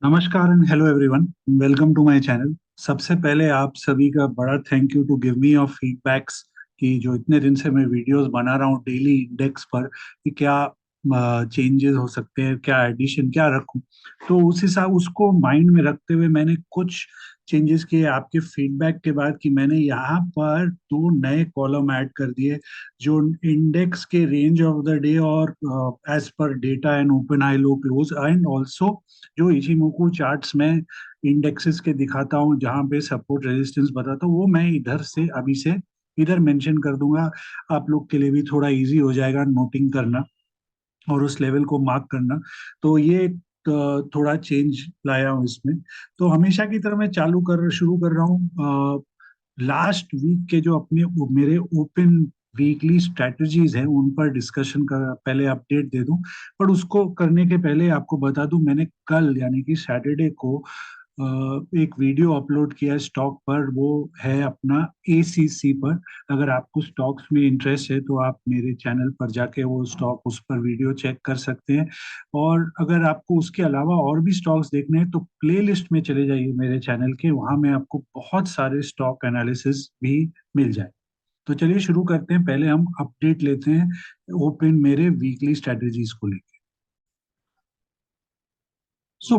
नमस्कार and hello everyone. Welcome to my channel. सबसे पहले आप सभी का बड़ा thank you to give me of feedbacks कि जो इतने दिन से मैं वीडियोस बना रहा हूँ डेली इंडेक्स पर कि क्या चेंजेस हो सकते हैं, क्या एडिशन क्या रखूं। तो उस हिसाब उसको माइंड में रखते हुए मैंने कुछ चेंजेस किए आपके फीडबैक के बाद कि मैंने यहाँ पर दो नए कॉलम ऐड कर दिए जो इंडेक्स के रेंज ऑफ द डे और एज पर data and open high low close and also जो इचिमोकू चार्ट्स में इंडेक्सेस के दिखाता हूँ जहाँ पे सपोर्ट रेजिस्टेंस बताता हूँ वो मैं इधर से अभी से इधर मेंशन कर दूंगा। आप लोग के लिए भी थोड़ा इजी हो जाएगा नोटिंग करना और उस लेवल को मार्क करना। तो ये थोड़ा चेंज लाया हूँ इसमें। तो हमेशा की तरह मैं शुरू कर रहा हूँ लास्ट वीक के जो अपने मेरे ओपन वीकली स्ट्रेटजीज हैं उन पर डिस्कशन कर पहले अपडेट दे दूं। पर उसको करने के पहले आपको बता दूं मैंने कल यानी कि सैटरडे को एक वीडियो अपलोड किया है स्टॉक पर। वो है अपना एसीसी पर। अगर आपको स्टॉक्स में इंटरेस्ट है तो आप मेरे चैनल पर जाके वो स्टॉक उस पर वीडियो चेक कर सकते हैं। और अगर आपको उसके अलावा और भी स्टॉक्स देखने हैं तो प्लेलिस्ट में चले जाइए मेरे चैनल के, वहां में आपको बहुत सारे स्टॉक एनालिसिस भी मिल जाए। तो चलिए शुरू करते हैं। पहले हम अपडेट लेते हैं ओपन मेरे वीकली स्ट्रेटजीज को लेकर। सो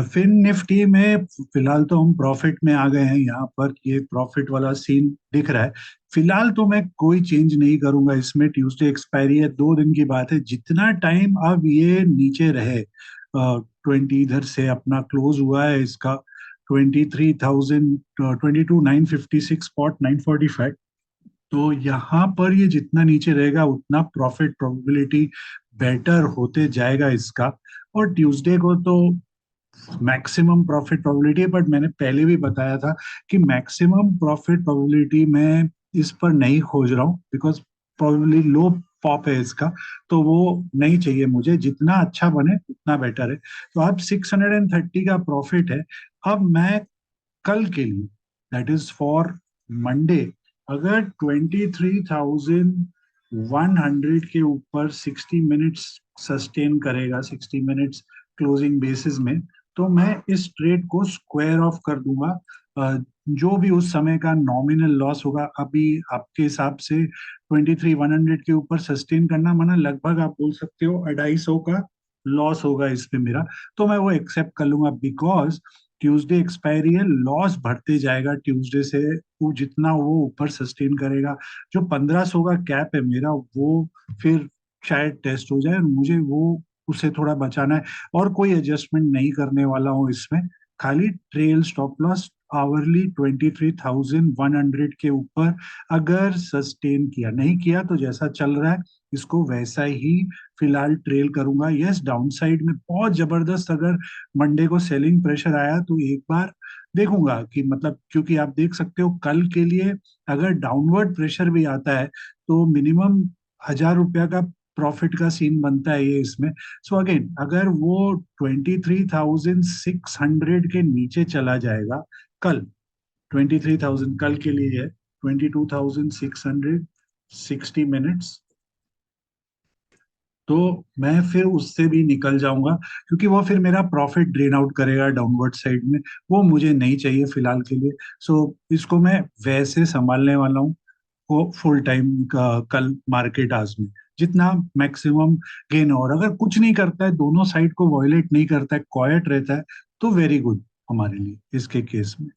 फिन निफ्टी में फिलहाल तो हम प्रॉफिट में आ गए हैं। यहाँ पर ये प्रॉफिट वाला सीन दिख रहा है। फिलहाल तो मैं कोई चेंज नहीं करूंगा इसमें। ट्यूसडे एक्सपायरी है, 2 दिन की बात है। जितना टाइम अब ये नीचे रहे 20 इधर से अपना क्लोज हुआ है इसका 23,000 22,956 स्पॉट 945। तो यहाँ पर ये जितना नीचे रहेगा उतना प्रॉफिट प्रोबेबिलिटी बेटर होते जाएगा इसका। और ट्यूसडे को तो मैक्सिमम प्रॉफिट प्रोबेबिलिटी है, बट मैंने पहले भी बताया था कि मैक्सिमम प्रॉफिट प्रोबेबिलिटी मैं इस पर नहीं खोज रहा हूँ बिकॉज प्रोबेबली लो पॉप है इसका। तो वो नहीं चाहिए मुझे, जितना अच्छा बने उतना बेटर है। तो अब 630 का प्रॉफिट है। अब मैं कल के लिए दैट इज फॉर मंडे अगर 23,100 के ऊपर 60 मिनट्स सस्टेन करेगा, 60 मिनट्स क्लोजिंग बेसिस में, तो मैं इस ट्रेड को स्क्वायर ऑफ कर दूंगा। जो भी उस समय का नॉमिनल लॉस होगा अभी आपके हिसाब से 23,100 के ऊपर सस्टेन करना माना लगभग आप बोल सकते हो 250 का लॉस होगा इस पे मेरा। तो मैं वो एक्सेप्ट कर लूंगा बिकॉज ट्यूसडे एक्सपायरी है। लॉस बढ़ते जाएगा ट्यूसडे से। वो जितना वो ऊपर सस्टेन करेगा, जो 1,500 का कैप है मेरा वो फिर शायद टेस्ट हो जाए और मुझे वो उसे थोड़ा बचाना है। और कोई एडजस्टमेंट नहीं करने वाला हूँ इसमें। खाली ट्रेल स्टॉप लॉस आवरली 23,100 के ऊपर अगर सस्टेन किया, नहीं किया तो जैसा चल रहा है इसको वैसा ही फिलहाल ट्रेल करूंगा। यस, डाउन साइड में बहुत जबरदस्त अगर मंडे को सेलिंग प्रेशर आया तो एक बार देखूंगा कि मतलब, क्योंकि आप देख सकते हो कल के लिए अगर डाउनवर्ड प्रेशर भी आता है तो मिनिमम 1,000 रुपया का प्रॉफिट का सीन बनता है ये इसमें। सो अगेन अगर वो 23,600 के नीचे चला जाएगा कल, 23,000 कल के लिए है, 22,600 60 मिनट्स, तो मैं फिर उससे भी निकल जाऊंगा क्योंकि वो फिर मेरा प्रॉफिट ड्रेन आउट करेगा डाउनवर्ड साइड में। वो मुझे नहीं चाहिए फिलहाल के लिए। सो इसको मैं वैसे संभालने वाला हूँ वो फुल टाइम का कल मार्केट आज में जितना मैक्सिमम गेन। और अगर कुछ नहीं करता है, दोनों साइड को वॉयलेट नहीं करता है, क्वाइट रहता है, तो वेरी गुड हमारे लिए इसके केस में।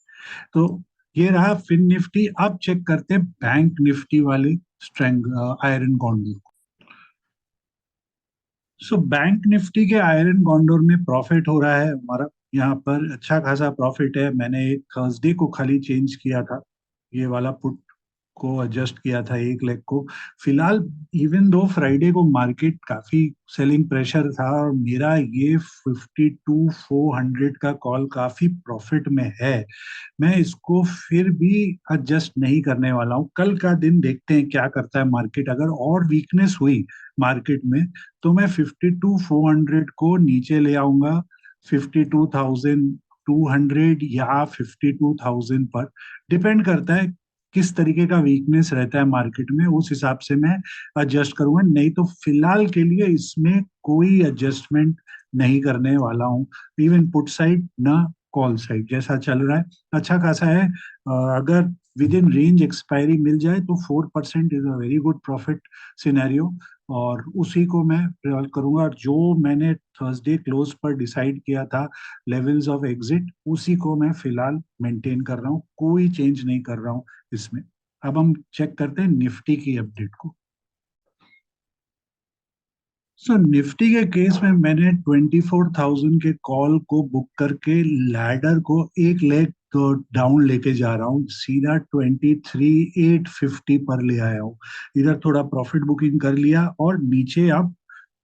तो ये रहा फिन निफ्टी। अब चेक करते हैं बैंक निफ्टी वाले string iron condor. So bank Nifty के आयरन कॉन्डोर में प्रॉफिट हो रहा है हमारा। यहाँ पर अच्छा खासा प्रॉफिट है। मैंने एक थर्सडे को खाली चेंज किया था, ये वाला पुट को एडजस्ट किया था 1 लाख को। फिलहाल इवन दो फ्राइडे को मार्केट काफी सेलिंग प्रेशर था और मेरा ये 52,400 का कॉल काफी प्रॉफिट में है। मैं इसको फिर भी एडजस्ट नहीं करने वाला हूँ। कल का दिन देखते हैं क्या करता है मार्केट। अगर और वीकनेस हुई मार्केट में तो मैं 52,400 को नीचे ले आऊंगा 52,200 या 52,000 पर। डिपेंड करता है किस तरीके का वीकनेस रहता है मार्केट में, उस हिसाब से मैं एडजस्ट करूंगा। नहीं तो फिलहाल के लिए इसमें कोई एडजस्टमेंट नहीं करने वाला हूँ, इवन पुट साइड ना कॉल साइड। जैसा चल रहा है अच्छा खासा है। अगर विद इन रेंज एक्सपायरी मिल जाए तो 4% is a very good profit scenario, और उसी को मैं प्रेफर करूंगा। और जो मैंने थर्सडे क्लोज पर डिसाइड किया था लेवल्स ऑफ एग्जिट, उसी को मैं फिलहाल मेंटेन कर रहा हूँ, कोई चेंज नहीं कर रहा हूँ इसमें। अब हम चेक करते हैं निफ्टी की अपडेट को। सो निफ्टी के केस में मैंने 24,000 के कॉल को बुक करके लैडर को एक लेग तो डाउन लेके जा रहा हूँ, सीधा 23,850 पर ले आया हूँ। इधर थोड़ा प्रॉफिट बुकिंग कर लिया, और नीचे अब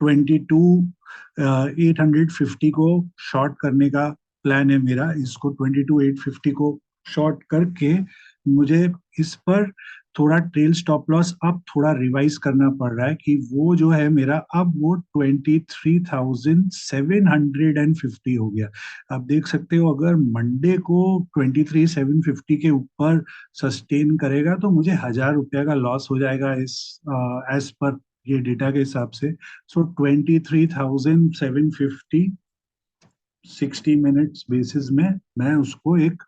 22,850 को शॉर्ट करने का प्लान है मेरा। इसको 22,850 को शॉर्ट करके मुझे इस पर थोड़ा ट्रेल स्टॉप लॉस अब थोड़ा रिवाइज करना पड़ रहा है, कि वो जो है मेरा अब वो 23,750 हो गया। आप देख सकते हो, अगर मंडे को 23,750 के ऊपर सस्टेन करेगा तो मुझे 1,000 रुपया का लॉस हो जाएगा इस एज पर ये डेटा के हिसाब से। सो 23,750 60 मिनट्स बेसिस में मैं उसको एक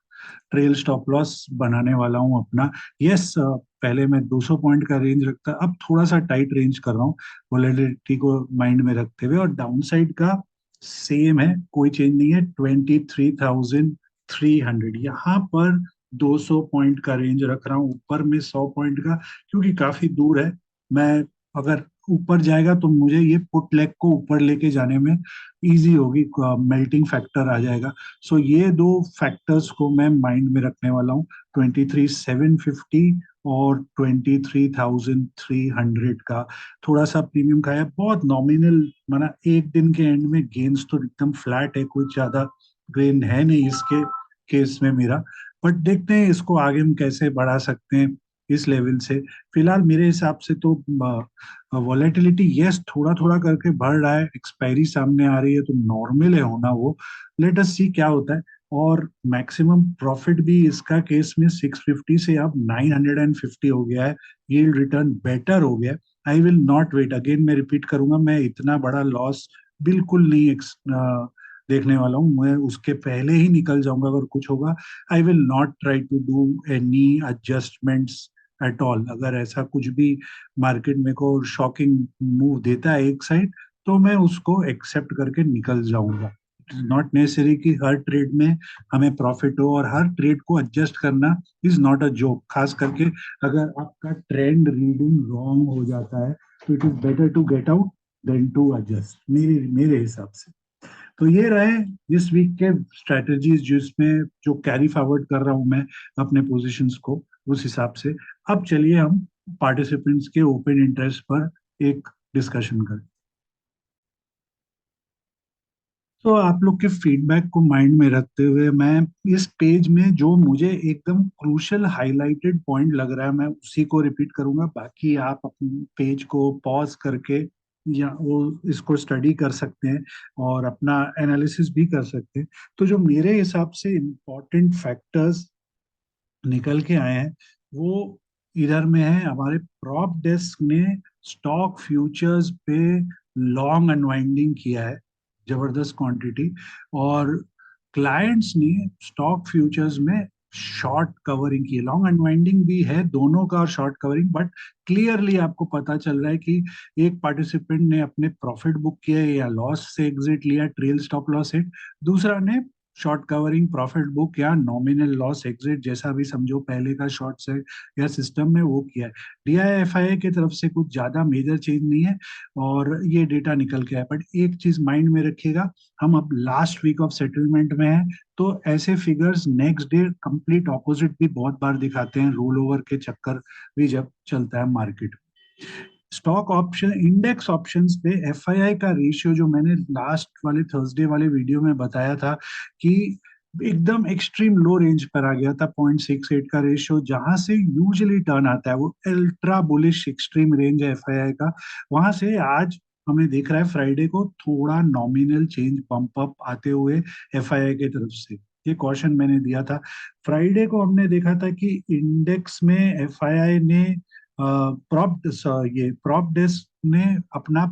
ट्रेल स्टॉप लॉस बनाने वाला हूं अपना। यस, पहले मैं 200 पॉइंट का रेंज रखता, अब थोड़ा सा टाइट रेंज कर रहा हूँ वोलेटिलिटी को माइंड में रखते हुए। और डाउन साइड का सेम है, कोई चेंज नहीं है, 23,300 यहाँ पर 200 पॉइंट का रेंज रख रहा हूँ, ऊपर में 100 पॉइंट का, क्योंकि काफी दूर है। मैं अगर ऊपर जाएगा तो मुझे ये पुट लेग को ऊपर लेके जाने में इजी होगी, मेल्टिंग फैक्टर आ जाएगा। सो ये दो फैक्टर्स को मैं माइंड में रखने वाला हूँ, 23,750 और 23,300 का। थोड़ा सा प्रीमियम खाया, बहुत नॉमिनल, माना एक दिन के एंड में गेन्स तो एकदम फ्लैट है, कुछ ज्यादा गेन है नहीं इसके केस में मेरा। बट देखते हैं इसको आगे हम कैसे बढ़ा सकते हैं इस लेवल से। फिलहाल मेरे हिसाब से तो वॉलेटिलिटी यस थोड़ा थोड़ा करके बढ़ रहा है, एक्सपायरी सामने आ रही है तो नॉर्मल है होना वो। लेट अस सी क्या होता है। और मैक्सिमम प्रॉफिट भी इसका केस में 650 से अब 950 हो गया है। यील्ड रिटर्न बेटर हो गया है। I will not wait, again मैं रिपीट करूंगा, मैं इतना बड़ा लॉस बिल्कुल नहीं देखने वाला हूँ। मैं उसके पहले ही निकल जाऊंगा अगर कुछ होगा। I will not try to do any adjustments at all. अगर ऐसा कुछ भी मार्केट में को शॉकिंग मूव देता है एक साइड, तो मैं उसको एक्सेप्ट करके निकल जाऊंगा। नॉट नेसेसरी कि हर ट्रेड में हमें प्रॉफिट हो, और हर ट्रेड को एडजस्ट करना इज नॉट अ जोक। खास करके अगर आपका ट्रेंड रीडिंग रॉन्ग हो जाता है तो it is better to get out than to adjust, मेरे मेरे हिसाब से। तो ये रहे इस वीक के स्ट्रेटजीज, जिसमें जो कैरी फॉरवर्ड कर रहा हूं मैं अपने पोजीशंस को उस हिसाब से। अब चलिए हम पार्टिसिपेंट्स के ओपन इंटरेस्ट पर एक डिस्कशन करें। तो आप लोग के फीडबैक को माइंड में रखते हुए मैं इस पेज में जो मुझे एकदम क्रूशियल हाईलाइटेड पॉइंट लग रहा है मैं उसी को रिपीट करूंगा। बाकी आप अपने पेज को पॉज करके या वो इसको स्टडी कर सकते हैं और अपना एनालिसिस भी कर सकते हैं। तो जो मेरे हिसाब से इम्पोर्टेंट फैक्टर्स निकल के आए हैं वो इधर में है। हमारे प्रॉप डेस्क ने स्टॉक फ्यूचर्स पे लॉन्ग अनवाइंडिंग किया है, जबरदस्त क्वांटिटी। और क्लाइंट्स ने स्टॉक फ्यूचर्स में शॉर्ट कवरिंग की है, लॉन्ग अनवाइंडिंग भी है दोनों का और शॉर्ट कवरिंग। बट क्लियरली आपको पता चल रहा है कि एक पार्टिसिपेंट ने अपने प्रॉफिट बुक किया या लॉस से एग्जिट लिया, ट्रेल स्टॉप लॉस हिट। दूसरा ने शॉर्ट कवरिंग प्रॉफिट बुक या नॉमिनल लॉस एग्जिट, जैसा भी समझो पहले का शॉर्ट से या सिस्टम में वो किया है। डीआईएफआई की तरफ से कुछ ज्यादा मेजर चेंज नहीं है और ये डेटा निकल के आया। बट एक चीज माइंड में रखिएगा, हम अब लास्ट वीक ऑफ सेटलमेंट में हैं, तो ऐसे figures next day complete opposite भी बहुत बार दिखाते हैं, रोल ओवर के चक्कर भी जब चलता है market. Stock option index options पे एफआईआई का रेशियो जो मैंने लास्ट वाले थर्सडे वाले वीडियो में बताया था कि एकदम एक्सट्रीम लो रेंज पर आ गया था, 0.68 का रेशियो, जहां से यूजुअली टर्न आता है वो अल्ट्रा बुलिश एक्सट्रीम रेंज है एफआईआई का। वहां से आज हमें दिख रहा है फ्राइडे को थोड़ा नॉमिनल चेंज पंप अप आते हुए एफआईआई की तरफ से। ये कॉशन मैंने दिया था फ्राइडे को। हमने देखा था कि इंडेक्स में एफआईआई ने प्रॉप ये प्रॉप डेस्क ने अपना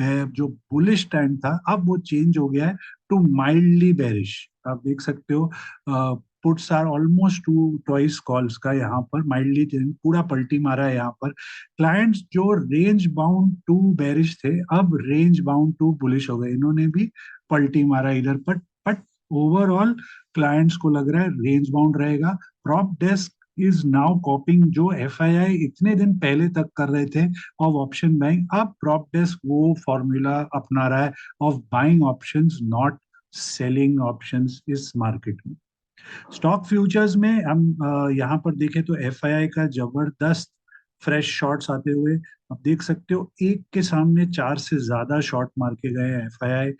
जो बुलिश स्टैंड था अब वो चेंज हो गया है टू माइल्डली बेरिश। आप देख सकते हो puts are almost to twice calls का यहाँ पर माइल्डली पूरा पलटी मारा है यहाँ पर। क्लाइंट्स जो रेंज बाउंड टू बेरिश थे अब रेंज बाउंड टू बुलिश हो गए, इन्होंने भी पलटी मारा इधर पर। बट ओवरऑल क्लाइंट्स को लग रहा है रेंज बाउंड रहेगा। प्रॉप डेस्क इज नाउ कॉपिंग जो एफआईआई इतने दिन पहले तक कर रहे थे ऑफ ऑप्शन बाइंग, अब प्रॉप डेस्क वो फॉर्मूला अपना रहा है of buying options not selling options इस मार्केट में। स्टॉक फ्यूचर्स में हम यहाँ पर देखें तो एफआईआई का जबरदस्त फ्रेश शॉट्स आते हुए आप देख सकते हो, एक के सामने चार से ज्यादा शॉट मार के गए हैं एफआईआई।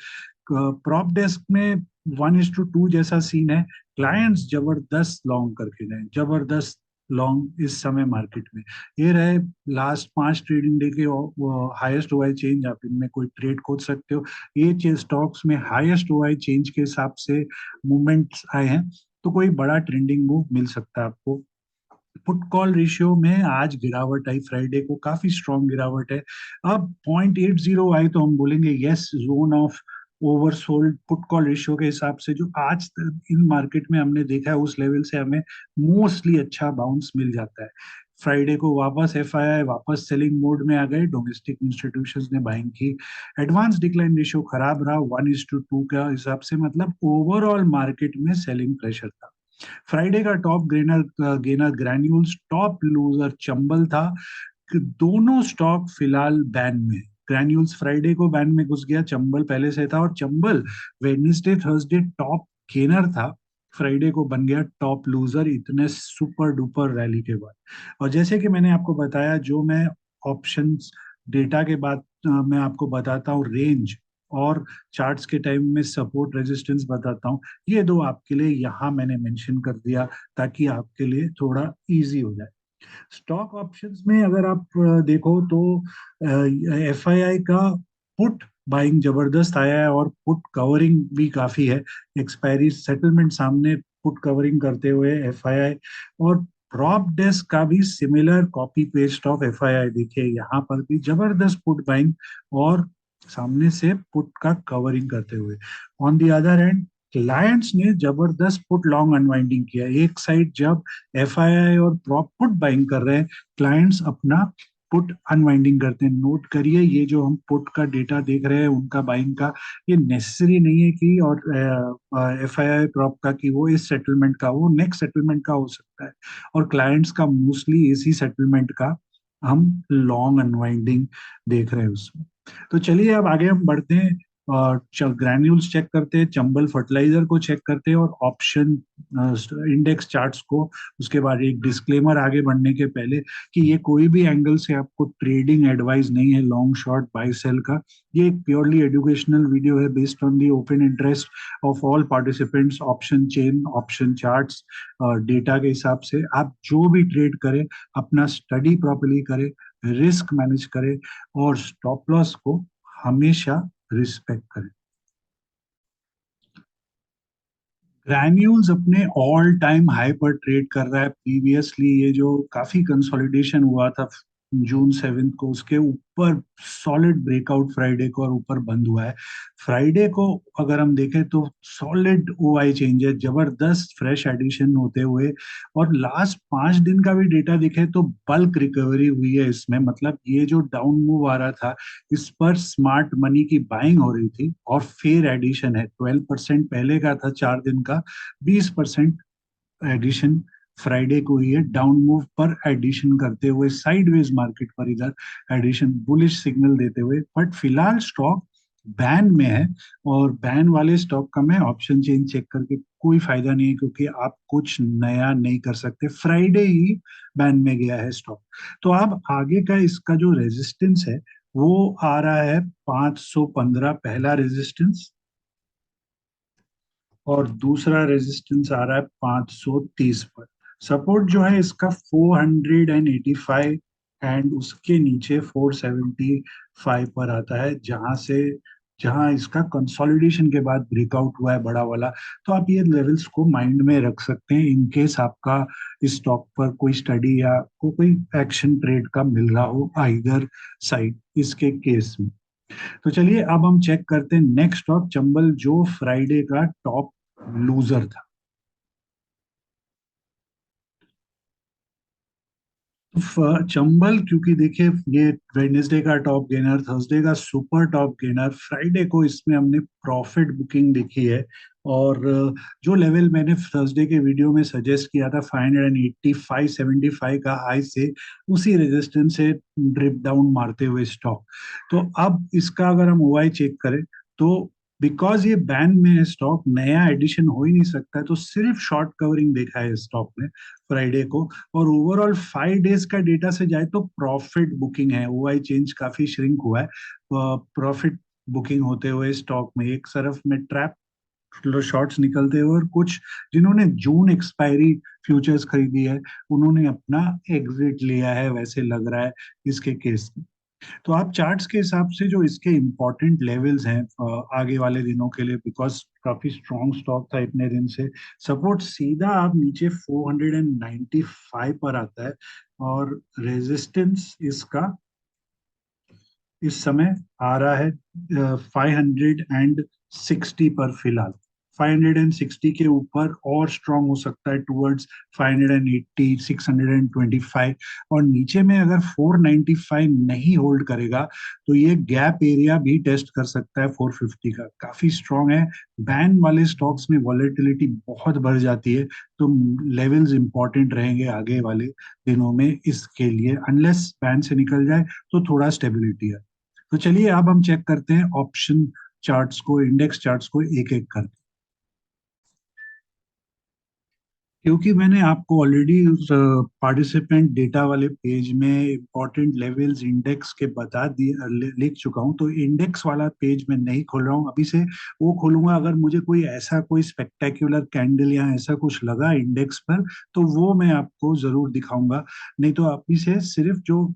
प्रॉप डेस्क में 1:2 जैसा सीन है, क्लाइंट्स जबरदस्त लॉन्ग करके गए, जबरदस्त लॉन्ग इस समय मार्केट में। ये रहे लास्ट 5 ट्रेडिंग डे के हाईएस्ट ओआई चेंज, आप इनमें कोई ट्रेड खोज सकते हो। ये स्टॉक्स में हाईएस्ट ओआई चेंज के हिसाब से मूवमेंट्स आए हैं, तो कोई बड़ा ट्रेंडिंग मूव मिल सकता है आपको। पुट कॉल रेशियो में आज गिरावट आई, फ्राइडे को काफी स्ट्रॉन्ग गिरावट है। अब 0.80 आई तो हम बोलेंगे yes, zone of oversold put call ratio के हिसाब से जो आज इन मार्केट में हमने देखा है उस लेवल से हमें मोस्टली अच्छा बाउंस मिल जाता है। फ्राइडे को वापस एफआईआई वापस सेलिंग मोड में आ गए, डोमेस्टिक इंस्टीट्यूशंस ने बाइंग की। एडवांस डिक्लाइन रेशियो खराब रहा 1:2 का हिसाब से, मतलब ओवरऑल मार्केट में सेलिंग प्रेशर था। फ्राइडे का top gainer gainer granules, top loser Chambal था। कि दोनों स्टॉक फिलहाल बैन में। ग्रैन्यूल्स फ्राइडे को बैन में घुस गया, चंबल पहले से था, और Chambal Wednesday Thursday top gainer था, फ्राइडे को बन गया टॉप लूजर इतने सुपर डुपर रैली के बाद। और जैसे कि मैंने आपको बताया, जो मैं ऑप्शंस डेटा के बाद मैं आपको बताता हूँ रेंज, और चार्ट्स के टाइम में सपोर्ट रेजिस्टेंस बताता हूँ, ये दो आपके लिए यहाँ मैंने मेंशन कर दिया ताकि आपके लिए थोड़ा इजी हो जाए। स्टॉक ऑप्शंस में अगर आप देखो तो एफआईआई का पुट बाइंग जबरदस्त आया है और पुट कवरिंग भी काफी है। एक्सपायरी सेटलमेंट सामने पुट कवरिंग करते हुए एफआईआई, और प्रॉप डेस्क का भी similar copy paste of FII, देखिए यहाँ पर भी जबरदस्त पुट बाइंग और सामने से पुट का कवरिंग करते हुए। On the other hand clients ने जबरदस्त पुट लॉन्ग अनवाइंडिंग किया। एक साइड जब एफआईआई और प्रॉप पुट बाइंग कर रहे हैं, क्लाइंट्स अपना पुट अनवाइंडिंग करते हैं। नोट करिए, ये जो हम पुट का डेटा देख रहे हैं उनका बाइंग का, ये नेसेसरी नहीं है कि और एफआईआई प्रॉप का कि वो इस सेटलमेंट का, वो नेक्स्ट सेटलमेंट का हो सकता है, और क्लाइंट्स का मोस्टली इसी सेटलमेंट का हम लॉन्ग अनवाइंडिंग देख रहे हैं उसमें। तो चलिए अब आगे हम बढ़ते हैं और ग्रैन्यूल्स चेक करते हैं, चंबल फर्टिलाइजर को चेक करते हैं, और ऑप्शन इंडेक्स चार्ट्स को। उसके बाद एक डिस्क्लेमर आगे बढ़ने के पहले कि ये कोई भी एंगल से आपको ट्रेडिंग एडवाइस नहीं है, लॉन्ग शॉर्ट बाय सेल का। ये एक प्योरली एजुकेशनल वीडियो है based on the open interest of all participants. Option chain, option charts, data के हिसाब से आप जो भी ट्रेड करें अपना स्टडी प्रॉपरली करें, रिस्क मैनेज करें, और स्टॉप लॉस को हमेशा रिस्पेक्ट करें। ग्रैन्यूल्स अपने ऑल टाइम हाई पर ट्रेड कर रहा है। प्रीवियसली ये जो काफी कंसोलिडेशन हुआ था जून 7 को, उसके ऊपर सॉलिड ब्रेकआउट फ्राइडे को, और ऊपर बंद हुआ है। फ्राइडे को अगर हम देखें तो सॉलिड ओआई चेंज है, जबरदस्त फ्रेश एडिशन होते हुए, और लास्ट 5 दिन का भी डेटा देखें तो बल्क रिकवरी हुई है इसमें। मतलब ये जो डाउन मूव आ रहा था, इस पर स्मार्ट मनी की बाइंग हो रही थी, और फेयर एडिशन है। 12% पहले का था 4 दिन का, 20% एडिशन फ्राइडे को ही है। डाउन मूव पर एडिशन करते हुए साइडवेज मार्केट पर इधर एडिशन बुलिश सिग्नल देते हुए, बट फिलहाल स्टॉक बैन में है, और बैन वाले स्टॉक का मैं ऑप्शन चेन चेक करके कोई फायदा नहीं है, क्योंकि आप कुछ नया नहीं कर सकते, फ्राइडे ही बैन में गया है स्टॉक। तो अब आगे का इसका जो रेजिस्टेंस है वो आ रहा है 515, पहला रेजिस्टेंस, और दूसरा रेजिस्टेंस आ रहा है 530 पर। सपोर्ट जो है इसका 485, एंड उसके नीचे 475 पर आता है, जहां से जहां इसका कंसोलिडेशन के बाद ब्रेकआउट हुआ है बड़ा वाला। तो आप ये लेवल्स को माइंड में रख सकते हैं इन केस आपका इस स्टॉक पर कोई स्टडी या कोई एक्शन ट्रेड का मिल रहा हो आइदर साइड इसके केस में। तो चलिए अब हम चेक करते हैं नेक्स्ट स्टॉक चंबल, जो फ्राइडे का टॉप लूजर था। चंबल, क्योंकि देखिए ये वेडनेसडे का टॉप गेनर, थर्सडे का सुपर टॉप गेनर, फ्राइडे को इसमें हमने प्रॉफिट बुकिंग देखी है। और जो लेवल मैंने थर्सडे के वीडियो में सजेस्ट किया था 585-75 का हाई से, उसी रेजिस्टेंस से ड्रिप डाउन मारते हुए स्टॉक। तो अब इसका अगर हम ओआई चेक करें तो बिकॉज ये बैन में है स्टॉक, नया एडिशन हो ही नहीं सकता है, तो सिर्फ शॉर्ट कवरिंग देखा है स्टॉक ने फ्राइडे को। और ओवरऑल 5 डेज का डेटा से जाए तो प्रॉफिट बुकिंग है, ओआई चेंज काफी श्रिंक हुआ है प्रॉफिट बुकिंग होते हुए स्टॉक में। एक तरफ में ट्रैप शॉर्ट्स निकलते हुए और कुछ जिन्होंने जून एक्सपायरी फ्यूचर्स खरीदी है उन्होंने अपना एग्जिट लिया है, वैसे लग रहा है इसके केस में। तो आप चार्ट्स के हिसाब से जो इसके इम्पोर्टेंट लेवल्स हैं आगे वाले दिनों के लिए, बिकॉज काफी स्ट्रॉन्ग स्टॉक था इतने दिन से, सपोर्ट सीधा आप नीचे 495 पर आता है। और रेजिस्टेंस इसका इस समय आ रहा है 560 पर फिलहाल। 560 के ऊपर और स्ट्रांग हो सकता है टुवर्ड्स 580, 625। और नीचे में अगर 495 नहीं होल्ड करेगा तो ये गैप एरिया भी टेस्ट कर सकता है 450 का, काफी स्ट्रांग है। बैन वाले स्टॉक्स में वॉलेटिलिटी बहुत बढ़ जाती है, तो लेवल्स इंपॉर्टेंट रहेंगे आगे वाले दिनों में इसके लिए, अनलेस बैन से निकल जाए तो थोड़ा स्टेबिलिटी है। तो चलिए अब हम चेक करते हैं ऑप्शन चार्ट्स को, इंडेक्स चार्ट्स को एक एक करके। क्योंकि मैंने आपको ऑलरेडी उस पार्टिसिपेंट डेटा वाले पेज में इंपॉर्टेंट लेवल्स इंडेक्स के बता दिए, लिख चुका हूं, तो इंडेक्स वाला पेज मैं नहीं खोल रहा हूं अभी से, वो खोलूंगा अगर मुझे कोई ऐसा कोई स्पेक्टेक्युलर कैंडल या ऐसा कुछ लगा इंडेक्स पर, तो वो मैं आपको जरूर दिखाऊंगा। नहीं तो अभी से सिर्फ जो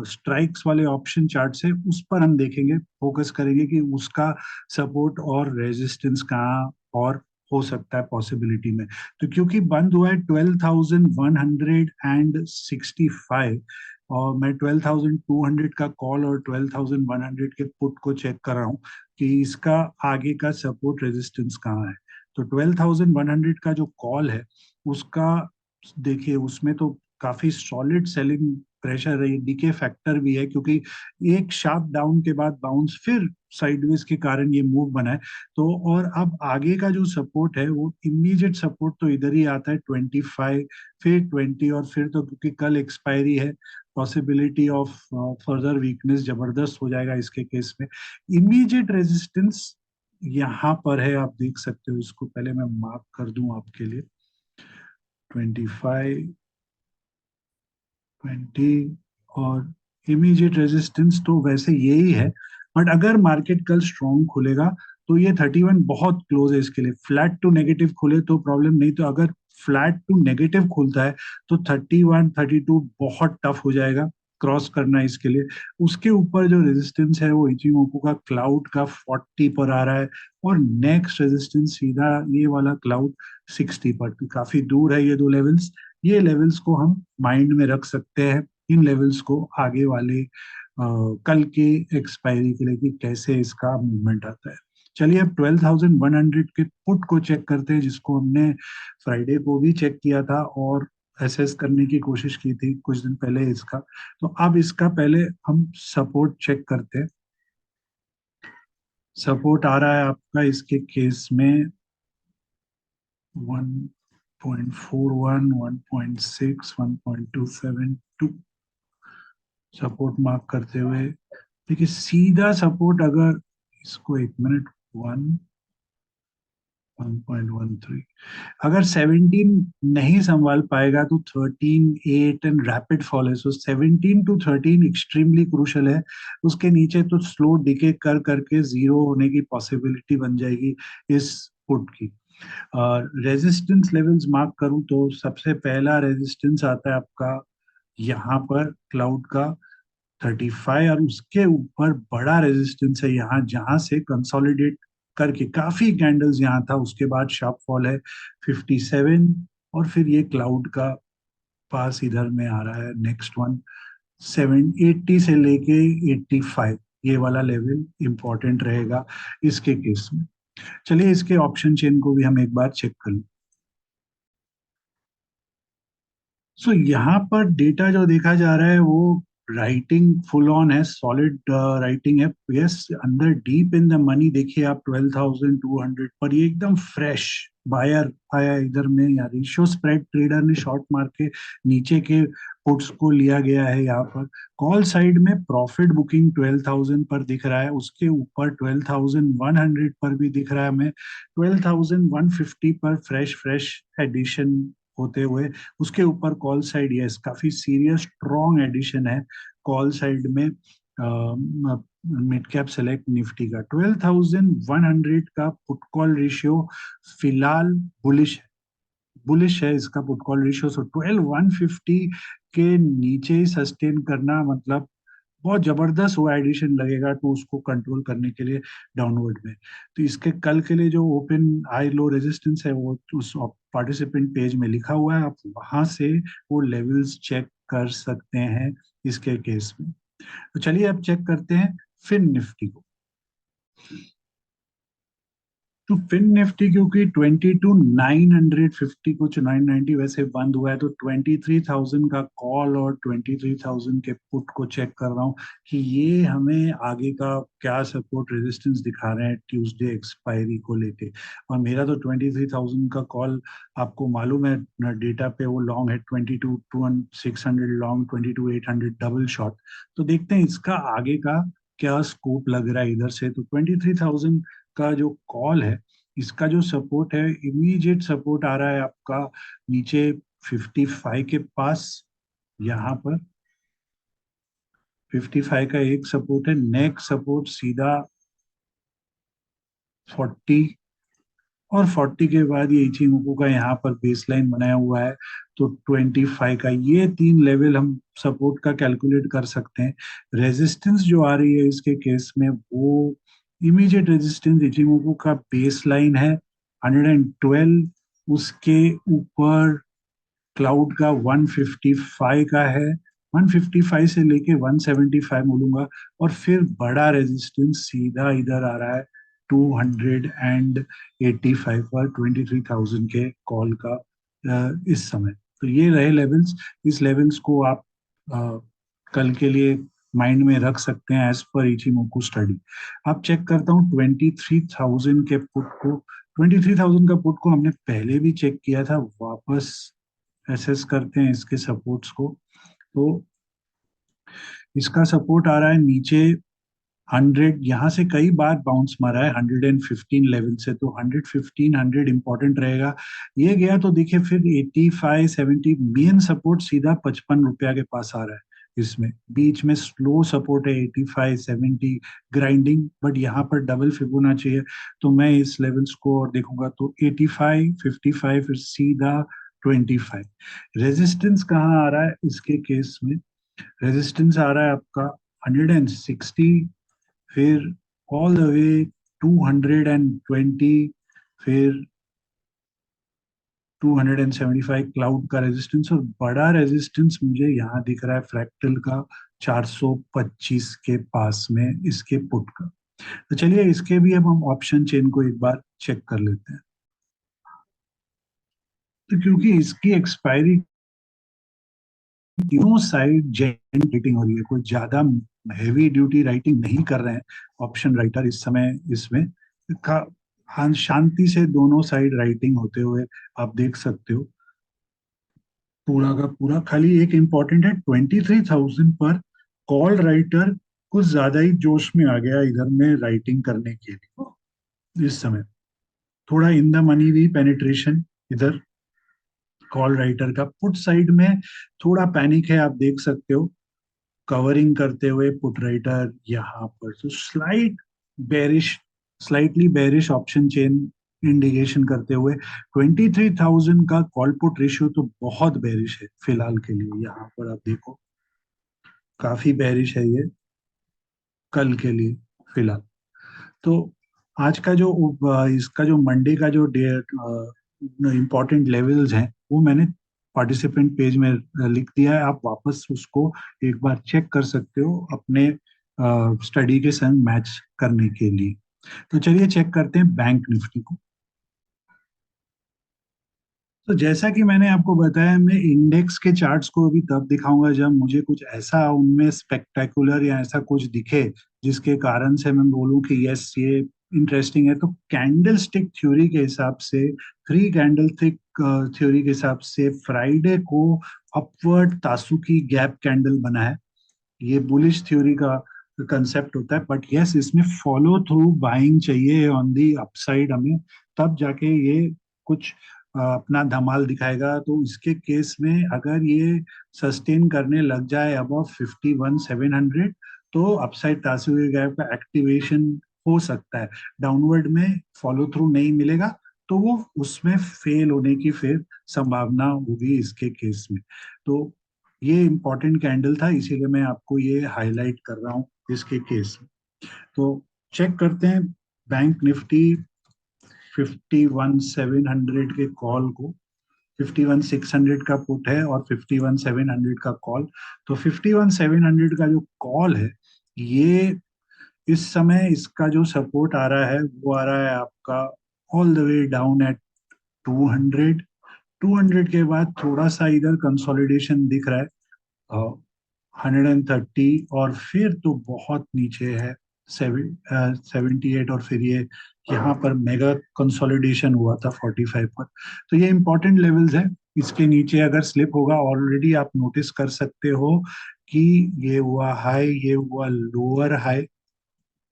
स्ट्राइक्स वाले ऑप्शन चार्ट है उस पर हम देखेंगे, फोकस करेंगे कि उसका सपोर्ट और रेजिस्टेंस कहाँ और हो सकता है पॉसिबिलिटी में। तो क्योंकि बंद हुआ है 12,165, और मैं 12,200 का कॉल और 12,100 के पुट को चेक कर रहा हूँ कि इसका आगे का सपोर्ट रेजिस्टेंस कहाँ है। तो 12,100 का जो कॉल है उसका देखिए, उसमें तो काफी सॉलिड सेलिंग प्रेशर है, डीके फैक्टर भी है, क्योंकि एक शार्प डाउन के बाद बाउंस फिर साइडवेज के कारण ये मूव बना है। तो और अब आगे का जो सपोर्ट है वो इमीडिएट सपोर्ट तो इधर ही आता है 25, फिर 20, और फिर तो क्योंकि कल एक्सपायरी है, पॉसिबिलिटी ऑफ फर्दर वीकनेस जबरदस्त हो जाएगा इसके केस में। इमीडिएट रेजिस्टेंस यहाँ पर है, आप देख सकते हो इसको, पहले मैं मार्क कर दूं आपके लिए, 25, 20। और इमीडिएट रेजिस्टेंस तो वैसे यही है, बट अगर मार्केट कल स्ट्रॉन्ग खुलेगा तो ये 31 बहुत क्लोज है इसके लिए। फ्लैट टू नेगेटिव खुले तो प्रॉब्लम नहीं, तो अगर फ्लैट टू नेगेटिव खुलता है तो 31, 32 बहुत टफ हो जाएगा क्रॉस करना इसके लिए। उसके ऊपर जो रेजिस्टेंस है वो इचिमोकू का क्लाउड का 40 पर आ रहा है, और नेक्स्ट रेजिस्टेंस सीधा ये वाला क्लाउड 60 पर, तो काफी दूर है ये दो लेवल्स। ये लेवल्स को हम माइंड में रख सकते हैं, इन लेवल्स को आगे वाले कल के एक्सपायरी के लिए कि कैसे इसका मूवमेंट आता है। चलिए अब 12,100 के पुट को चेक करते हैं, जिसको हमने फ्राइडे को भी चेक किया था और एसेस करने की कोशिश की थी कुछ दिन पहले इसका। तो अब इसका पहले हम सपोर्ट चेक करते हैं। सपोर्ट आ रहा है आपका इसके केस में 1.41, 1.6, 1.272 सपोर्ट मार्क करते हुए। देखिए सीधा सपोर्ट अगर इसको, एक मिनट, 1.13, अगर 17 नहीं संभाल पाएगा तो 13, 8 एंड रैपिड फॉल है। सो 17 to 13 एक्सट्रीमली क्रूशल है। उसके नीचे तो स्लो डिके कर करके जीरो होने की पॉसिबिलिटी बन जाएगी इस पुट की। रेजिस्टेंस लेवल्स मार्क करूं तो सबसे पहला रेजिस्टेंस आता है आपका यहाँ पर क्लाउड का 35, और उसके ऊपर बड़ा रेजिस्टेंस है यहाँ, जहां से कंसोलिडेट करके काफी कैंडल्स यहाँ था, उसके बाद शार्प फॉल है 57, और फिर ये क्लाउड का पास इधर में आ रहा है नेक्स्ट वन 780 से लेके 85, ये वाला लेवल इंपॉर्टेंट रहेगा इसके केस में। चलिए इसके ऑप्शन चेन को भी हम एक बार चेक कर लें। सो यहाँ पर डेटा जो देखा जा रहा है वो राइटिंग फुल ऑन है, सॉलिड राइटिंग है। यस, अंदर डीप इन द मनी देखिए आप 12,200 पर, ये एकदम फ्रेश बायर आया इधर में, या रेशियो स्प्रेड ट्रेडर ने शॉर्ट मार के नीचे के पुट्स को लिया गया है यहाँ पर। कॉल साइड में प्रॉफिट बुकिंग 12,000 पर दिख रहा है, उसके ऊपर 12,100 पर भी दिख रहा है हमें, 12,150 पर फ्रेश फ्रेश एडिशन होते हुए। उसके ऊपर कॉल साइड, यस, काफी सीरियस स्ट्रॉन्ग एडिशन है कॉल साइड में मिड कैप सेलेक्ट निफ्टी का। 12,100 का पुट कॉल रेशियो फिलहाल बुलिश है, बुलिश है इसका पुट कॉल रेशियो। सो 12,150 के नीचे ही सस्टेन करना मतलब बहुत जबरदस्त वो एडिशन लगेगा, तो उसको कंट्रोल करने के लिए डाउनवर्ड में। तो इसके कल के लिए जो ओपन हाई लो रेजिस्टेंस है वो उस पार्टिसिपेंट पेज में लिखा हुआ है, आप वहां से वो लेवल्स चेक कर सकते हैं इसके केस में। तो चलिए अब चेक करते हैं फिन निफ्टी को। तो फिन निफ्टी क्योंकि 22,950 कुछ 990 वैसे बंद हुआ है, तो 23,000 का कॉल और 23,000 के पुट को चेक कर रहा हूँ कि ये हमें आगे का क्या सपोर्ट रेजिस्टेंस दिखा रहे हैं ट्यूसडे एक्सपायरी को लेके। और मेरा तो 23,000 का कॉल आपको मालूम है डेटा पे वो लॉन्ग है 22,600 लॉन्ग, 22,800 डबल शॉट। तो देखते हैं इसका आगे का क्या स्कोप लग रहा है इधर से। तो 23,000 का जो कॉल है, इसका जो सपोर्ट है, इमीडिएट सपोर्ट आ रहा है आपका नीचे 55 के पास। यहाँ पर 55 का एक सपोर्ट है, नेक्स्ट सपोर्ट सीधा 40, और 40 के बाद ये इचिमोकू का यहाँ पर बेसलाइन बनाया हुआ है। तो 25 का, ये तीन लेवल हम सपोर्ट का कैलकुलेट कर सकते हैं। रेजिस्टेंस जो आ रही है इसके केस में, वो इमीडिएट रेजिस्टेंस इचिमोकू का बेसलाइन है 112, उसके ऊपर क्लाउड का 155 का है, 155 से लेके 175 बोलूंगा। और फिर बड़ा रेजिस्टेंस सीधा इधर आ रहा है 285 पर 23,000 के कॉल का इस समय। तो ये रहे लेवल्स, इस लेवल्स को आप अ, कल के लिए माइंड में रख सकते हैं एज पर इचिमोकू स्टडी। आप चेक करता हूँ 23,000 के पुट को। 23,000 का पुट को हमने पहले भी चेक किया था, वापस एसेस करते हैं इसके सपोर्ट्स को। तो इसका सपोर्ट आ रहा है नीचे 100, यहाँ से कई बार बाउंस मारा है 115 लेवल से, तो 115 100 इंपॉर्टेंट रहेगा। ये गया तो देखिए फिर 85 70, मेन सपोर्ट सीधा 55 रुपया के पास आ रहा है। इसमें बीच में स्लो सपोर्ट है 85 70 ग्राइंडिंग, बट यहाँ पर डबल फिबोनाची है। तो मैं इस लेवल्स को और देखूंगा तो 85 55 फिर सीधा 25। रेजिस्टेंस कहाँ आ रहा है इसके केस में? रेजिस्टेंस आ रहा है आपका 160, फिर ऑल द वे 220, फिर 275 क्लाउड का रेजिस्टेंस, और बड़ा रेजिस्टेंस मुझे यहाँ दिख रहा है फ्रैक्टल का 425 के पास में इसके पुट का। तो चलिए इसके भी अब हम ऑप्शन चेन को एक बार चेक कर लेते हैं। तो क्योंकि इसकी एक्सपायरी तीनों साइड जेंट रेटिंग हो रही है, कोई ज्यादा हैवी ड्यूटी राइटिंग नहीं कर रहे हैं ऑप्शन राइटर इस समय इसमें। हाँ, शांति से दोनों साइड राइटिंग होते हुए आप देख सकते हो पूरा का पूरा। खाली एक इम्पॉर्टेंट है, 23,000 पर कॉल राइटर कुछ ज्यादा ही जोश में आ गया इधर में राइटिंग करने के लिए इस समय। थोड़ा इन द मनी भी पेनिट्रेशन इधर कॉल राइटर का। पुट साइड में थोड़ा पैनिक है, आप देख सकते हो कवरिंग करते हुए पुट राइटर यहाँ पर। तो bearish slightly bearish option chain indication करते हुए 23,000 का कॉल पुट रेशियो तो बहुत बेरिश है फिलहाल के लिए। यहाँ पर आप देखो काफी बेरिश है ये कल के लिए फिलहाल। तो आज का जो इसका जो मंडे का जो डे इम्पोर्टेंट लेवल्स हैं वो मैंने पार्टिसिपेंट पेज में लिख दिया है। आप वापस उसको एक बार चेक कर सकते हो अपने स्टडी के संग मैच करने के लिए। तो चलिए चेक करते हैं बैंक निफ्टी को। तो जैसा कि मैंने आपको बताया, मैं इंडेक्स के चार्ट्स को अभी तब दिखाऊंगा जब मुझे कुछ ऐसा उनमें स्पेक्टेकुलर या ऐसा कुछ दिखे जिसके कारण से मैं बोलूं कि यस ये इंटरेस्टिंग है। तो कैंडल स्टिक थ्योरी के हिसाब से, थ्री कैंडल स्टिक थ्योरी के हिसाब से फ्राइडे को अपवर्ड तासुकी गैप कैंडल बना है। ये बुलिश थ्योरी का कंसेप्ट होता है, बट यस इसमें फॉलो थ्रू बाइंग चाहिए ऑन दी अपसाइड हमें, तब जाके ये कुछ अपना धमाल दिखाएगा। तो इसके केस में अगर ये सस्टेन करने लग जाए अबव 51,700 तो अपसाइड तासुई गैप का एक्टिवेशन हो सकता है। डाउनवर्ड में फॉलो थ्रू नहीं मिलेगा तो वो उसमें फेल होने की फिर संभावना होगी इसके केस में। तो ये इंपॉर्टेंट कैंडल था, इसीलिए मैं आपको ये हाईलाइट कर रहा हूँ इसके केस में। तो चेक करते हैं बैंक निफ्टी 51,700 के कॉल को। 51,600 का पुट है और 51,700 का कॉल। तो 51,700 का जो कॉल है, ये इस समय इसका जो सपोर्ट आ रहा है वो आ रहा है आपका all the way down at 200। 200 के बाद थोड़ा सा इधर कंसोलिडेशन दिख रहा है 130, और फिर तो बहुत नीचे है 78, और फिर ये यहाँ पर मेगा कंसोलिडेशन हुआ था 45 पर। तो ये इंपॉर्टेंट लेवल्स है। इसके नीचे अगर स्लिप होगा, ऑलरेडी आप नोटिस कर सकते हो कि ये हुआ हाई, ये हुआ लोअर हाई।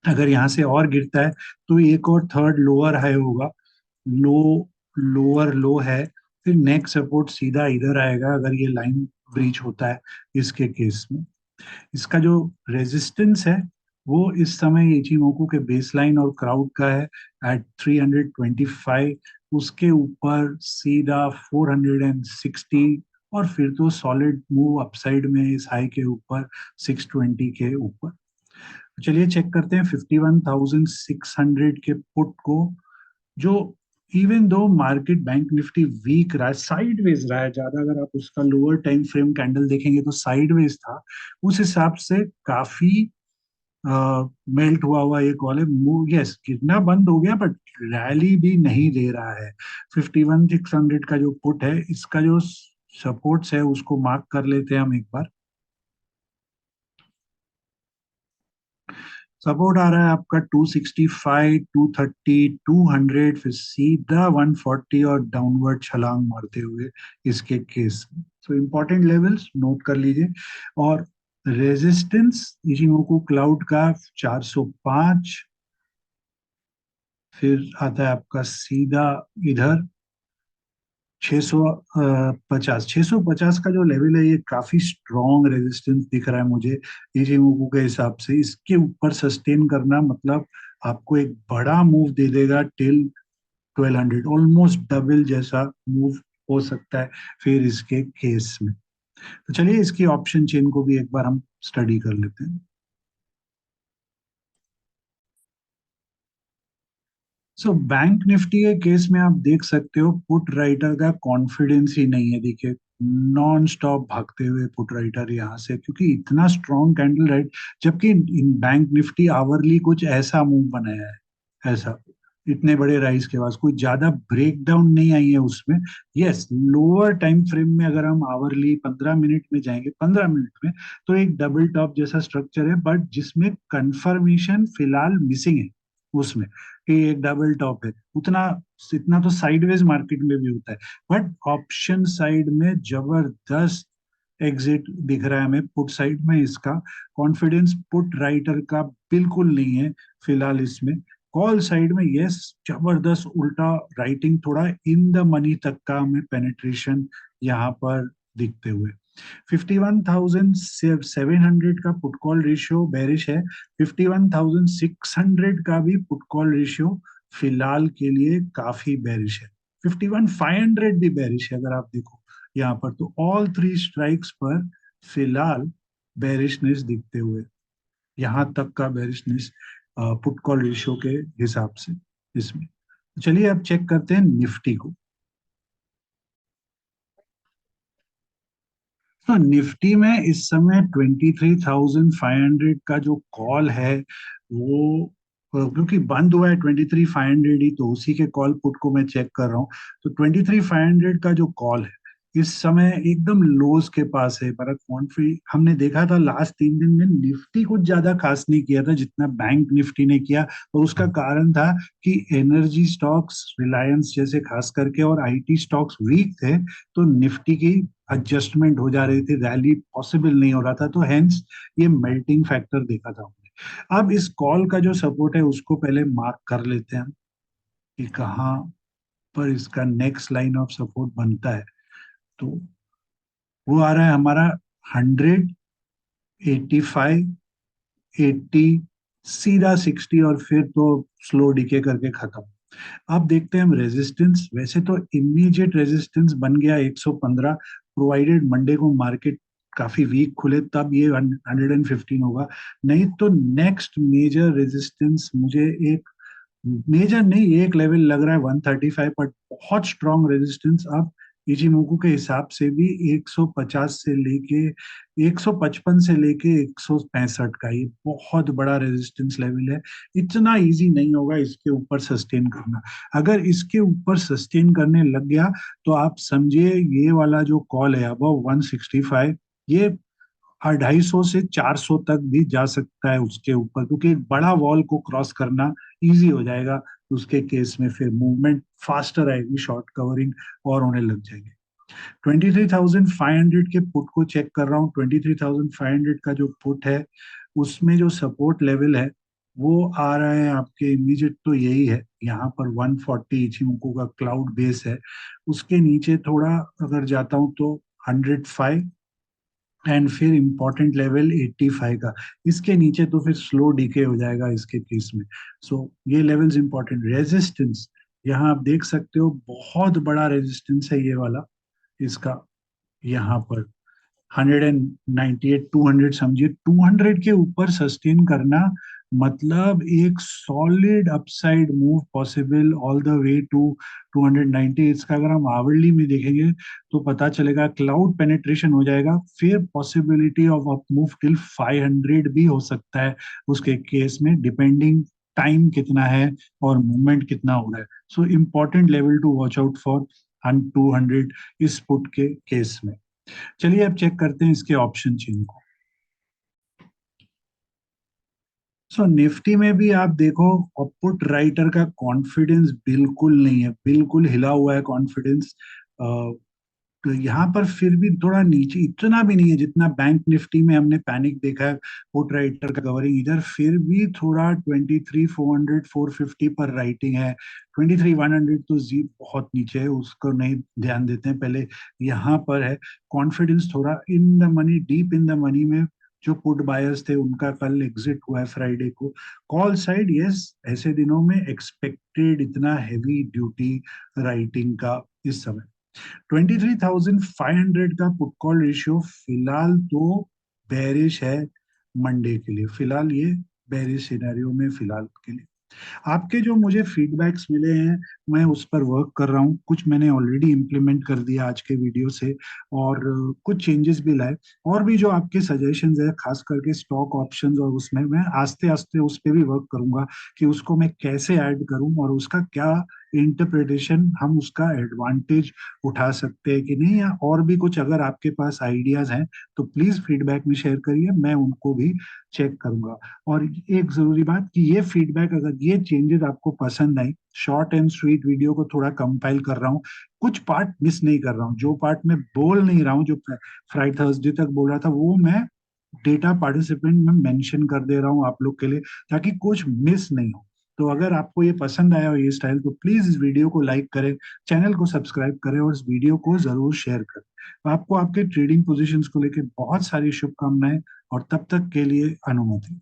अगर यहाँ से और गिरता है तो एक और थर्ड लोअर हाई होगा, लो लोअर लो है। फिर नेक्स्ट सपोर्ट सीधा इधर आएगा अगर ये लाइन ब्रीच होता है इसके केस में। इसका जो रेजिस्टेंस है वो इस समय इचिमोकू के बेसलाइन और क्राउड का है एट 325। उसके ऊपर सीधा 460, और फिर तो सॉलिड मूव अपसाइड में इस हाई के ऊपर 620 के ऊपर। चलिए चेक करते हैं 51,600 के पुट को, जो even though market bank Nifty week रहा है, साइडवेज रहा है ज्यादा। अगर आप उसका लोअर टाइम फ्रेम कैंडल देखेंगे तो साइडवेज था, उस हिसाब से काफी मेल्ट हुआ हुआ ये कॉल है। यस गिरना बंद हो गया बट रैली भी नहीं दे रहा है। 51,600 का जो पुट है, इसका जो सपोर्ट्स है उसको मार्क कर लेते हैं हम एक बार। सपोर्ट आ रहा है आपका 265, 230, 200, फिर सीधा 140 और डाउनवर्ड छलांग मारते हुए इसके केस में। तो इंपॉर्टेंट लेवल्स नोट कर लीजिए। और रेजिस्टेंस इशिमोकू क्लाउड का 405, फिर आता है आपका सीधा इधर 650। 650 का जो लेवल है ये काफी स्ट्रॉन्ग रेजिस्टेंस दिख रहा है मुझे इचिमोकू के हिसाब से। इसके ऊपर सस्टेन करना मतलब आपको एक बड़ा मूव दे देगा टिल 1200, ऑलमोस्ट डबल जैसा मूव हो सकता है फिर इसके केस में। तो चलिए इसकी ऑप्शन चेन को भी एक बार हम स्टडी कर लेते हैं। सो बैंक निफ्टी के केस में आप देख सकते हो पुट राइटर का कॉन्फिडेंस ही नहीं है। देखिए नॉन स्टॉप भागते हुए पुट राइटर यहाँ से, क्योंकि इतना स्ट्रॉन्ग कैंडल राइट, जबकि इन बैंक निफ्टी आवरली कुछ ऐसा मूव बनाया है, ऐसा इतने बड़े राइज के बाद कोई ज्यादा ब्रेकडाउन नहीं आई है उसमें। यस लोअर टाइम फ्रेम में अगर हम आवरली 15 मिनट में जाएंगे, 15 मिनट में, तो एक डबल टॉप जैसा स्ट्रक्चर है, बट जिसमें कंफर्मेशन फिलहाल मिसिंग है उसमें कि एक डबल टॉप है। उतना इतना तो साइडवेज मार्केट में भी होता है, बट ऑप्शन साइड में जबरदस्त एग्जिट दिख रहा है हमें पुट साइड में। इसका कॉन्फिडेंस पुट राइटर का बिल्कुल नहीं है फिलहाल इसमें। कॉल साइड में यस जबरदस्त उल्टा राइटिंग, थोड़ा इन द मनी तक का हमें पेनिट्रेशन यहाँ पर दिखते हुए। 51,700 का पुट कॉल रेशियो बेरिश है। 51,600 का भी पुट कॉल रेशियो फिलहाल के लिए काफी बेरिश है। 51,500 भी बेरिश है अगर आप देखो यहाँ पर। तो ऑल थ्री स्ट्राइक्स पर फिलहाल बेरिशनेस दिखते हुए, यहाँ तक का बेरिशनेस पुट कॉल रेशियो के हिसाब से इसमें। चलिए अब चेक करते हैं निफ्टी को। तो निफ्टी में इस समय 23,500 का जो कॉल है वो क्योंकि बंद हुआ है 23,500 ही, तो उसी के कॉल पुट को मैं चेक कर रहा हूँ। तो 23,500 का जो कॉल है इस समय एकदम लोज के पास है। पर कॉन्फ्री हमने देखा था लास्ट 3 दिन में निफ्टी कुछ ज्यादा खास नहीं किया था जितना बैंक निफ्टी ने किया। और उसका कारण था कि एनर्जी स्टॉक्स रिलायंस जैसे खास करके और आईटी स्टॉक्स वीक थे, तो निफ्टी की एडजस्टमेंट हो जा रही थी, रैली पॉसिबल नहीं हो रहा था, तो हेंस ये मेल्टिंग फैक्टर देखा था हमने। अब इस कॉल का जो सपोर्ट है उसको पहले मार्क कर लेते हैं हम कि कहाँ पर इसका नेक्स्ट लाइन ऑफ सपोर्ट बनता है। तो वो आ रहा है हमारा 100, 85, 80, सीधा 60 और फिर तो स्लो डिके करके खत्म। अब देखते हैं हम रेजिस्टेंस। वैसे तो इमीडिएट रेजिस्टेंस बन गया 115, प्रोवाइडेड मंडे को मार्केट काफी वीक खुले तब ये 115 होगा। नहीं तो नेक्स्ट मेजर रेजिस्टेंस मुझे एक मेजर नहीं, एक लेवल लग रहा है 135, पर बहुत स्ट्रॉन्ग रेजिस्टेंस अब इचिमोकू के हिसाब से भी 150 से लेके 155 से लेके 165 का, ये बहुत बड़ा रेजिस्टेंस लेवल है। इतना इजी नहीं होगा इसके ऊपर सस्टेन करना। अगर इसके ऊपर सस्टेन करने लग गया तो आप समझिए ये वाला जो कॉल है अबव 165, ये 250 से 400 तक भी जा सकता है उसके ऊपर, क्योंकि एक बड़ा वॉल को क्रॉस करना इजी हो जाएगा। उसके केस में फिर मूवमेंट फास्टर आएगी, शॉर्ट कवरिंग और होने लग जाएगी। 23,500 के पुट को चेक कर रहा हूँ। 23,500 का जो पुट है उसमें जो सपोर्ट लेवल है वो आ रहा है आपके इमीडिएट, तो यही है यहाँ पर 140 इचिमोको का क्लाउड बेस है। उसके नीचे थोड़ा अगर जाता हूँ तो 105, एंड फिर इंपॉर्टेंट लेवल 85 का। इसके नीचे तो फिर स्लो डीके हो जाएगा इसके केस में। सो ये लेवल्स इंपॉर्टेंट। रेजिस्टेंस यहाँ आप देख सकते हो, बहुत बड़ा रेजिस्टेंस है ये वाला इसका, यहाँ पर 198, 200 समझिए। 200 के ऊपर सस्टेन करना मतलब एक solid upside move possible all the way to 290। इसका अगर हम आवरली में देखेंगे तो पता चलेगा क्लाउड पेनिट्रेशन हो जाएगा, फिर possibility of up move till 500 भी हो सकता है उसके केस में, डिपेंडिंग टाइम कितना है और मूवमेंट कितना हो रहा है। So important level to watch out for 200 इस पुट के केस में। चलिए अब चेक करते हैं इसके ऑप्शन चेन को। सो निफ्टी में भी आप देखो पुट राइटर का कॉन्फिडेंस बिल्कुल नहीं है, बिल्कुल हिला हुआ है कॉन्फिडेंस। तो यहाँ पर फिर भी थोड़ा नीचे, इतना भी नहीं है जितना बैंक निफ्टी में हमने पैनिक देखा है पुट राइटर का कवरिंग। इधर फिर भी थोड़ा 23,400 450 पर राइटिंग है। 23,100 तो जी बहुत नीचे है, उसको नहीं ध्यान देते हैं पहले। यहाँ पर है कॉन्फिडेंस थोड़ा in the money, deep in the money में। जो पुट बायर्स थे उनका कल एग्जिट हुआ है फ्राइडे को। कॉल साइड यस, ऐसे दिनों में एक्सपेक्टेड इतना हैवी ड्यूटी राइटिंग का इस समय। 23,500 का पुट कॉल रेशियो फिलहाल तो बेरिश है मंडे के लिए, फिलहाल ये बेरिश सिनेरियो में फिलहाल के लिए। आपके जो मुझे फीडबैक्स मिले हैं मैं उस पर वर्क कर रहा हूँ, कुछ मैंने ऑलरेडी इम्प्लीमेंट कर दिया आज के वीडियो से, और कुछ चेंजेस भी लाए। और भी जो आपके सजेशंस है खास करके स्टॉक ऑप्शंस और उसमें मैं आस्ते आस्ते उस पर भी वर्क करूंगा कि उसको मैं कैसे ऐड करूं और उसका क्या इंटरप्रिटेशन, हम उसका एडवांटेज उठा सकते हैं कि नहीं, या और भी कुछ अगर आपके पास आइडियाज हैं तो प्लीज फीडबैक में शेयर करिए, मैं उनको भी चेक करूंगा। और एक जरूरी बात कि ये फीडबैक, अगर ये चेंजेस आपको पसंद आई, शॉर्ट एंड स्वीट वीडियो को थोड़ा कंपाइल कर रहा हूँ, कुछ पार्ट मिस नहीं कर रहा हूँ। जो पार्ट मैं बोल नहीं रहा हूँ, जो फ्राइडे थर्सडे तक बोल रहा था, वो मैं डेटा पार्टिसिपेंट में मेंशन कर दे रहा हूँ आप लोग के लिए, ताकि कुछ मिस नहीं हो। तो अगर आपको ये पसंद आया हो ये स्टाइल, तो प्लीज इस वीडियो को लाइक करें, चैनल को सब्सक्राइब करें और इस वीडियो को जरूर शेयर करें। आपको आपके ट्रेडिंग पोजीशंस को लेकर बहुत सारी शुभकामनाएं, और तब तक के लिए अनुमति।